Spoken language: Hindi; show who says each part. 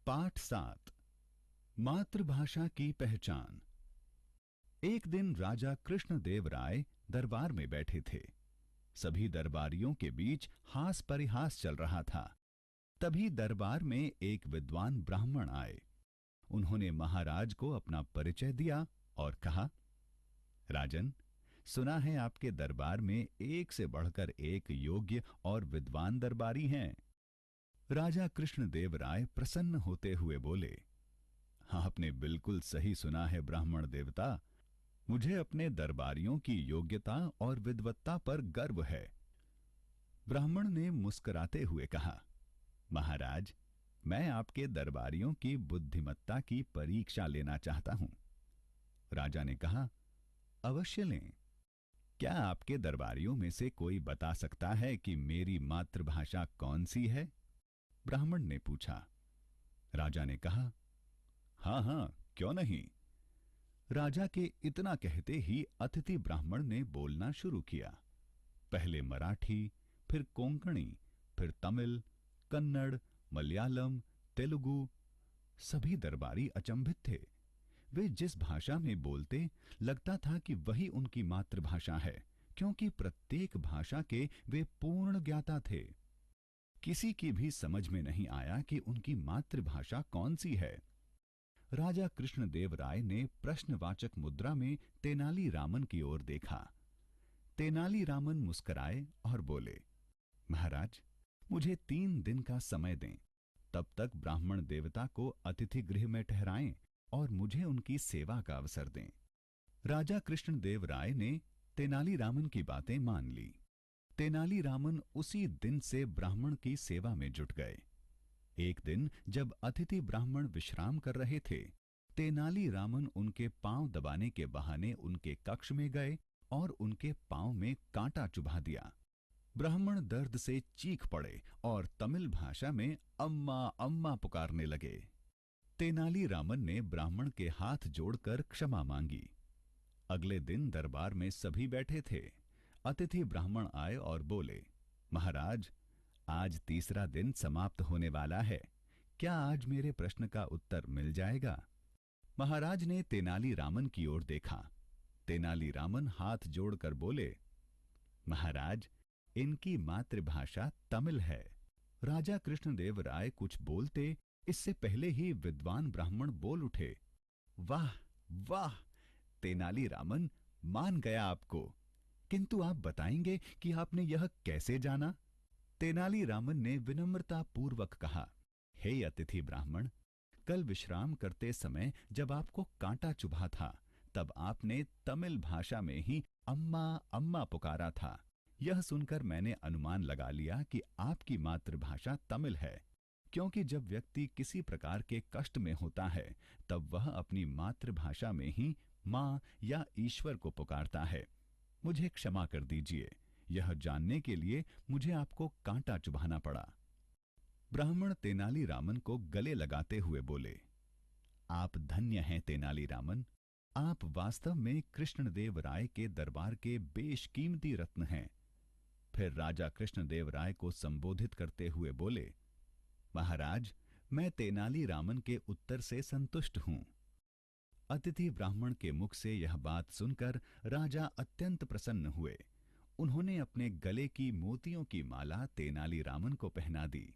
Speaker 1: पाठ 7 मातृभाषा की पहचान। एक दिन राजा कृष्णदेव राय दरबार में बैठे थे। सभी दरबारियों के बीच हास परिहास चल रहा था। तभी दरबार में एक विद्वान ब्राह्मण आए। उन्होंने महाराज को अपना परिचय दिया और कहा, राजन, सुना है आपके दरबार में एक से बढ़कर एक योग्य और विद्वान दरबारी हैं। राजा कृष्णदेव राय प्रसन्न होते हुए बोले, आपने बिल्कुल सही सुना है ब्राह्मण देवता। मुझे अपने दरबारियों की योग्यता और विद्वत्ता पर गर्व है। ब्राह्मण ने मुस्कुराते हुए कहा, महाराज, मैं आपके दरबारियों की बुद्धिमत्ता की परीक्षा लेना चाहता हूं। राजा ने कहा, अवश्य लें। क्या आपके दरबारियों में से कोई बता सकता है कि मेरी मातृभाषा कौन सी है? ब्राह्मण ने पूछा। राजा ने कहा, हाँ हाँ, क्यों नहीं। राजा के इतना कहते ही अतिथि ब्राह्मण ने बोलना शुरू किया। पहले मराठी, फिर कोंकणी, फिर तमिल, कन्नड़, मलयालम, तेलुगु। सभी दरबारी अचंभित थे। वे जिस भाषा में बोलते, लगता था कि वही उनकी मातृभाषा है, क्योंकि प्रत्येक भाषा के वे पूर्ण ज्ञाता थे। किसी की भी समझ में नहीं आया कि उनकी मातृभाषा कौन सी है। राजा कृष्णदेव राय ने प्रश्नवाचक मुद्रा में तेनाली रामन की ओर देखा। तेनाली रामन मुस्कुराए और बोले, महाराज, मुझे 3 दिन का समय दें। तब तक ब्राह्मण देवता को अतिथि गृह में ठहराएं और मुझे उनकी सेवा का अवसर दें। राजा कृष्णदेव राय ने तेनाली रामन की बातें मान ली। तेनाली रामन उसी दिन से ब्राह्मण की सेवा में जुट गए। एक दिन जब अतिथि ब्राह्मण विश्राम कर रहे थे, तेनाली रामन उनके पांव दबाने के बहाने उनके कक्ष में गए और उनके पांव में कांटा चुभा दिया। ब्राह्मण दर्द से चीख पड़े और तमिल भाषा में अम्मा अम्मा पुकारने लगे। तेनाली रामन ने ब्राह्मण के हाथ जोड़कर क्षमा मांगी। अगले दिन दरबार में सभी बैठे थे। अतिथि ब्राह्मण आए और बोले, महाराज, आज तीसरा दिन समाप्त होने वाला है। क्या आज मेरे प्रश्न का उत्तर मिल जाएगा? महाराज ने तेनाली रामन की ओर देखा। तेनाली रामन हाथ जोड़कर बोले, महाराज, इनकी मातृभाषा तमिल है। राजा कृष्णदेव राय कुछ बोलते, इससे पहले ही विद्वान ब्राह्मण बोल उठे, वाह वाह, तेनाली रामन, मान गया आपको। किंतु आप बताएंगे कि आपने यह कैसे जाना? तेनाली रामन ने विनम्रता पूर्वक कहा, हे अतिथि ब्राह्मण, कल विश्राम करते समय जब आपको कांटा चुभा था, तब आपने तमिल भाषा में ही अम्मा अम्मा पुकारा था। यह सुनकर मैंने अनुमान लगा लिया कि आपकी मातृभाषा तमिल है, क्योंकि जब व्यक्ति किसी प्रकार के कष्ट में होता है, तब वह अपनी मातृभाषा में ही माँ या ईश्वर को पुकारता है। मुझे क्षमा कर दीजिए, यह जानने के लिए मुझे आपको कांटा चुभाना पड़ा। ब्राह्मण तेनाली रामन को गले लगाते हुए बोले, आप धन्य हैं तेनाली रामन। आप वास्तव में कृष्णदेव राय के दरबार के बेशकीमती रत्न हैं। फिर राजा कृष्णदेव राय को संबोधित करते हुए बोले, महाराज, मैं तेनाली रामन के उत्तर से संतुष्ट हूं। अतिथि ब्राह्मण के मुख से यह बात सुनकर राजा अत्यंत प्रसन्न हुए। उन्होंने अपने गले की मोतियों की माला तेनाली रामन को पहना दी।